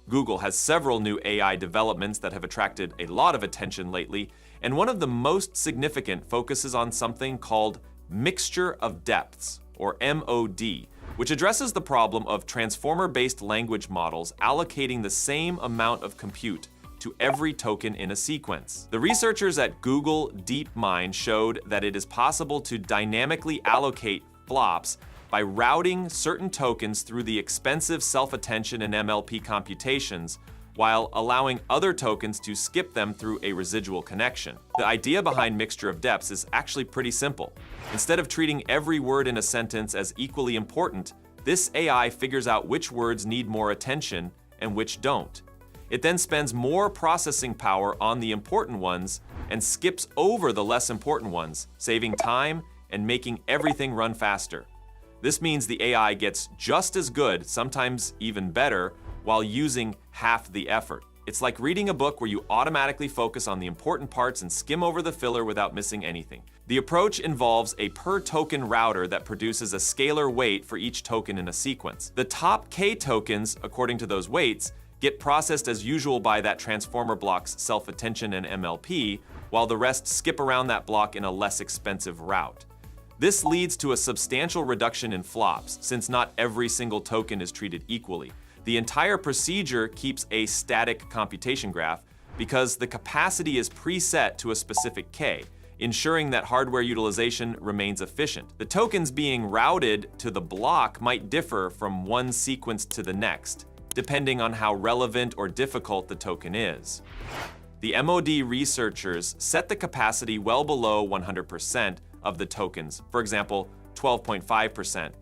Google has several new AI developments that have attracted a lot of attention lately, and one of the most significant focuses on something called mixture of depths, or MOD, which addresses the problem of transformer-based language models allocating the same amount of compute to every token in a sequence. The researchers at Google DeepMind showed that it is possible to dynamically allocate flops by routing certain tokens through the expensive self-attention and MLP computations, while allowing other tokens to skip them through a residual connection. The idea behind mixture of depths is actually pretty simple. Instead of treating every word in a sentence as equally important, this AI figures out which words need more attention and which don't. It then spends more processing power on the important ones and skips over the less important ones, saving time and making everything run faster. This means the AI gets just as good, sometimes even better, while using half the effort. It's like reading a book where you automatically focus on the important parts and skim over the filler without missing anything. The approach involves a per-token router that produces a scalar weight for each token in a sequence. The top K tokens, according to those weights, get processed as usual by that transformer block's self-attention and MLP, while the rest skip around that block in a less expensive route. This leads to a substantial reduction in flops, since not every single token is treated equally. The entire procedure keeps a static computation graph because the capacity is preset to a specific K, ensuring that hardware utilization remains efficient. The tokens being routed to the block might differ from one sequence to the next, depending on how relevant or difficult the token is. The MOD researchers set the capacity well below 100% of the tokens, for example, 12.5%,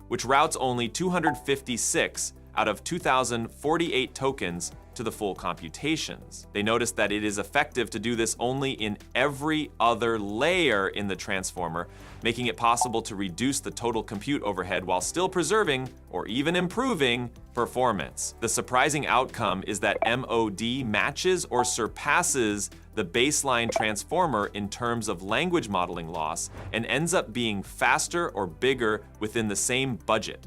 which routes only 256 out of 2,048 tokens to the full computations. They noticed that it is effective to do this only in every other layer in the transformer, making it possible to reduce the total compute overhead while still preserving or even improving performance. The surprising outcome is that MOD matches or surpasses the baseline transformer in terms of language modeling loss and ends up being faster or bigger within the same budget,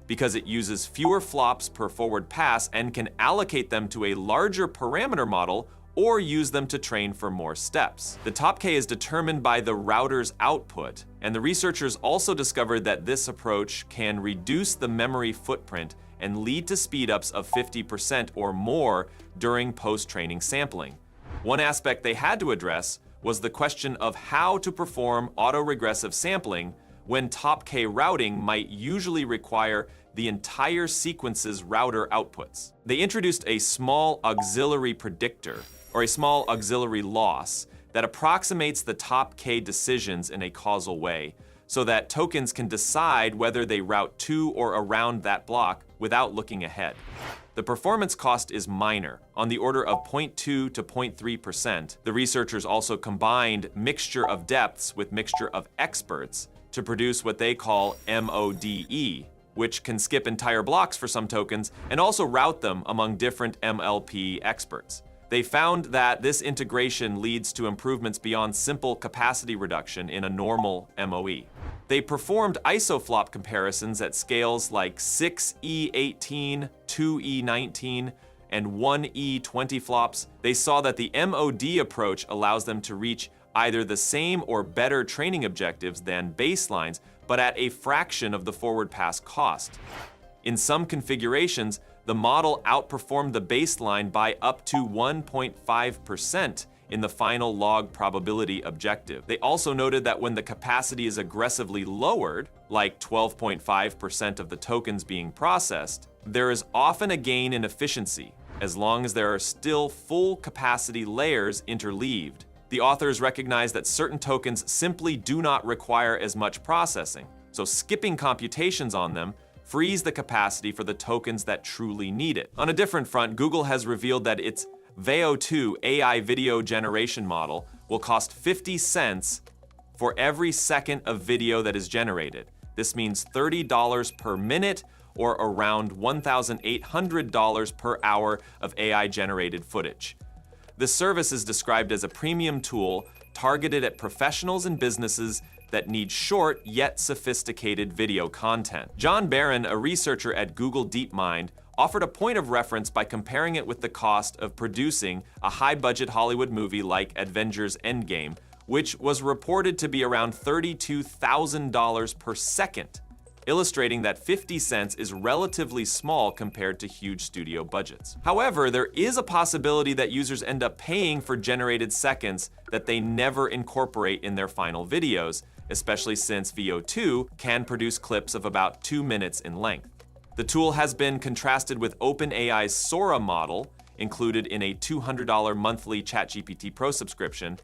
because it uses fewer flops per forward pass and can allocate them to a larger parameter model or use them to train for more steps. The top K is determined by the router's output, and the researchers also discovered that this approach can reduce the memory footprint and lead to speedups of 50% or more during post-training sampling. One aspect they had to address was the question of how to perform autoregressive sampling when top K routing might usually require the entire sequence's router outputs. They introduced a small auxiliary predictor, or a small auxiliary loss, that approximates the top K decisions in a causal way, so that tokens can decide whether they route to or around that block without looking ahead. The performance cost is minor, on the order of 0.2 to 0.3%. The researchers also combined mixture of depths with mixture of experts to produce what they call MODE, which can skip entire blocks for some tokens and also route them among different MLP experts. They found that this integration leads to improvements beyond simple capacity reduction in a normal MOE. They performed isoflop comparisons at scales like 6E18, 2E19, and 1E20 flops. They saw that the MOD approach allows them to reach either the same or better training objectives than baselines, but at a fraction of the forward pass cost. In some configurations, the model outperformed the baseline by up to 1.5% in the final log probability objective. They also noted that when the capacity is aggressively lowered, like 12.5% of the tokens being processed, there is often a gain in efficiency, as long as there are still full capacity layers interleaved. The authors recognize that certain tokens simply do not require as much processing, so skipping computations on them frees the capacity for the tokens that truly need it. On a different front, Google has revealed that its Veo 2 AI video generation model will cost 50 cents for every second of video that is generated. This means $30 per minute, or around $1,800 per hour of AI-generated footage. The service is described as a premium tool targeted at professionals and businesses that need short yet sophisticated video content. John Barron, a researcher at Google DeepMind, offered a point of reference by comparing it with the cost of producing a high-budget Hollywood movie like Avengers Endgame, which was reported to be around $32,000 per second, illustrating that 50 cents is relatively small compared to huge studio budgets. However, there is a possibility that users end up paying for generated seconds that they never incorporate in their final videos, especially since VO2 can produce clips of about 2 minutes in length. The tool has been contrasted with OpenAI's Sora model, included in a $200 monthly ChatGPT Pro subscription,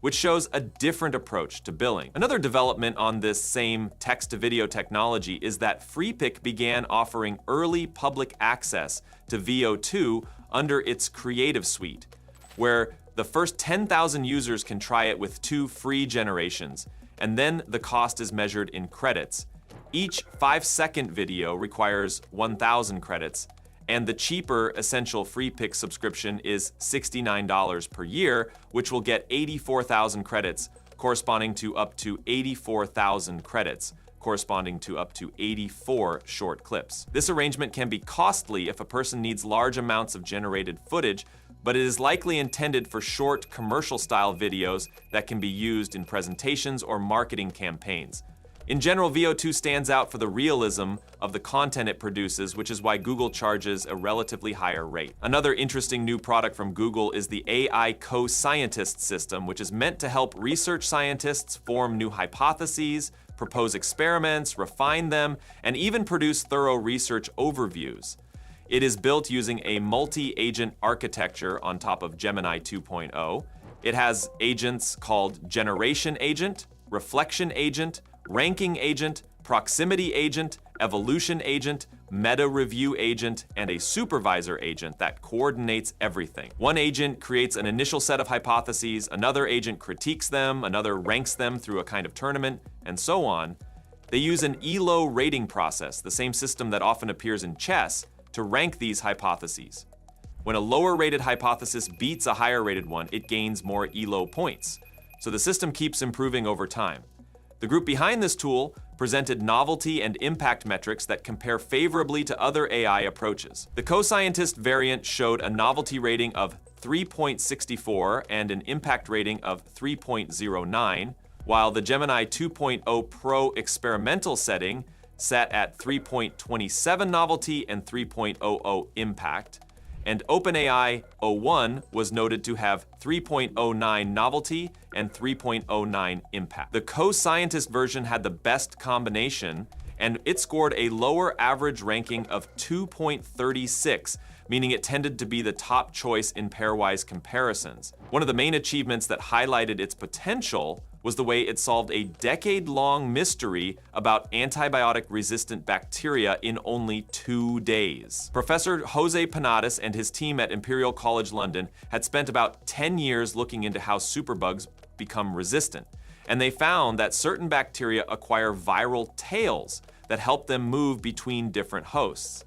which shows a different approach to billing. Another development on this same text-to-video technology is that Freepik began offering early public access to VO2 under its Creative Suite, where the first 10,000 users can try it with 2 free generations, and then the cost is measured in credits. Each 5-second video requires 1,000 credits, and the cheaper Essential Freepik subscription is $69 per year, which will get 84,000 credits, corresponding to up to 84,000 credits, corresponding to up to 84 short clips. This arrangement can be costly if a person needs large amounts of generated footage, but it is likely intended for short commercial-style videos that can be used in presentations or marketing campaigns. In general, VO2 stands out for the realism of the content it produces, which is why Google charges a relatively higher rate. Another interesting new product from Google is the AI co-scientist system, which is meant to help research scientists form new hypotheses, propose experiments, refine them, and even produce thorough research overviews. It is built using a multi-agent architecture on top of Gemini 2.0. It has agents called Generation Agent, Reflection Agent, Ranking Agent, Proximity Agent, Evolution Agent, Meta Review Agent, and a Supervisor Agent that coordinates everything. One agent creates an initial set of hypotheses, another agent critiques them, another ranks them through a kind of tournament, and so on. They use an ELO rating process, the same system that often appears in chess, to rank these hypotheses. When a lower-rated hypothesis beats a higher-rated one, it gains more ELO points. So the system keeps improving over time. The group behind this tool presented novelty and impact metrics that compare favorably to other AI approaches. The co-scientist variant showed a novelty rating of 3.64 and an impact rating of 3.09, while the Gemini 2.0 Pro experimental setting sat at 3.27 novelty and 3.00 impact, and OpenAI 01 was noted to have 3.09 novelty and 3.09 impact. The co-scientist version had the best combination, and it scored a lower average ranking of 2.36, meaning it tended to be the top choice in pairwise comparisons. One of the main achievements that highlighted its potential was the way it solved a decade-long mystery about antibiotic-resistant bacteria in only 2 days. Professor Jose Panades and his team at Imperial College London had spent about 10 years looking into how superbugs become resistant, and they found that certain bacteria acquire viral tails that help them move between different hosts.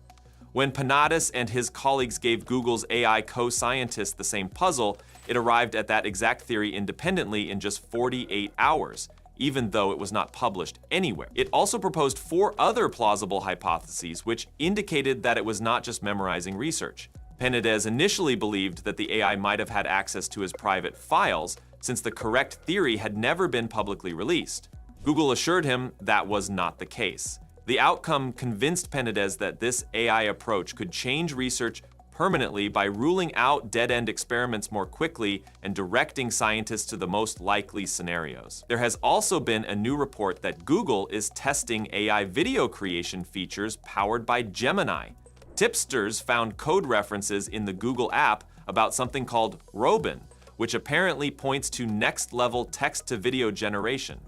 When Panades and his colleagues gave Google's AI co-scientist the same puzzle, it arrived at that exact theory independently in just 48 hours, even though it was not published anywhere. It also proposed 4 other plausible hypotheses, which indicated that it was not just memorizing research. Panades initially believed that the AI might have had access to his private files, since the correct theory had never been publicly released. Google assured him that was not the case. The outcome convinced Panades that this AI approach could change research permanently by ruling out dead-end experiments more quickly and directing scientists to the most likely scenarios. There has also been a new report that Google is testing AI video creation features powered by Gemini. Tipsters found code references in the Google app about something called Robin, which apparently points to next-level text-to-video generation.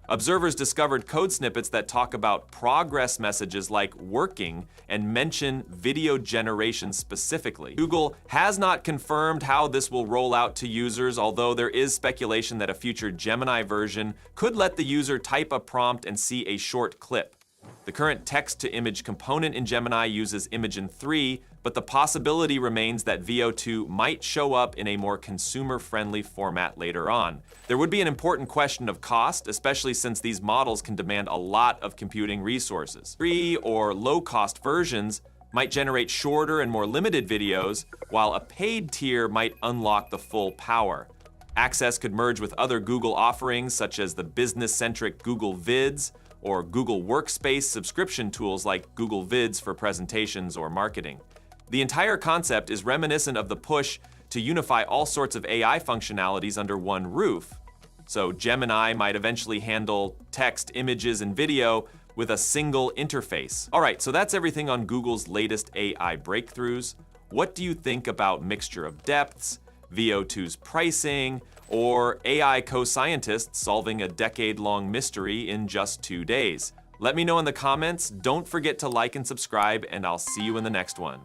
Observers discovered code snippets that talk about progress messages like working and mention video generation specifically. Google has not confirmed how this will roll out to users, although there is speculation that a future Gemini version could let the user type a prompt and see a short clip. The current text-to-image component in Gemini uses Imagen 3, but the possibility remains that VO2 might show up in a more consumer-friendly format later on. There would be an important question of cost, especially since these models can demand a lot of computing resources. Free or low-cost versions might generate shorter and more limited videos, while a paid tier might unlock the full power. Access could merge with other Google offerings, such as the business-centric Google Vids or Google Workspace subscription tools like Google Vids for presentations or marketing. The entire concept is reminiscent of the push to unify all sorts of AI functionalities under one roof. So Gemini might eventually handle text, images, and video with a single interface. All right, so that's everything on Google's latest AI breakthroughs. What do you think about mixture of depths, VO2's pricing, or AI co-scientists solving a decade-long mystery in just 2 days? Let me know in the comments. Don't forget to like and subscribe, and I'll see you in the next one.